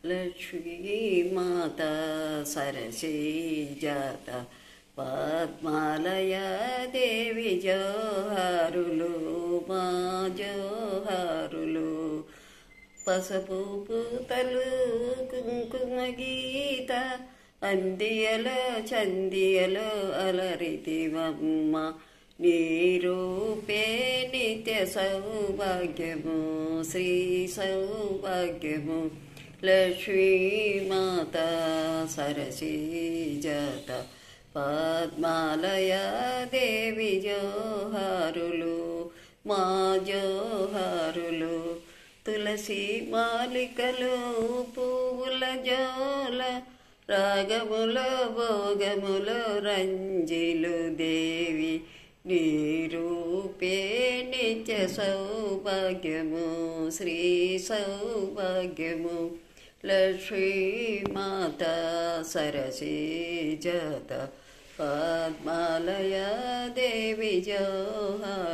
లక్ష్మీమాత సరసీజాత పద్మాలయ దేవి జోహారులు మా జోహారులు. పసుపు పూతలు కుంకుమ గీత అందియలో చందియలో అలరితివమ్మ. నీ రూపే నిత్య సౌభాగ్యము శ్రీ సౌభాగ్యము. లక్ష్మీమాత సరసీజాత పద్మాలయ దేవి జోహారులు మా జోహారులు. తులసి మాలికలు పువ్వుల జోల రాగములో భోగములో రంజిలు దేవి. నీ రూపే నిత్య సౌభాగ్యము శ్రీ సౌభాగ్యము. లక్ష్మీమాత సరసీజాత పద్మాలయ దేవి జోహారులు.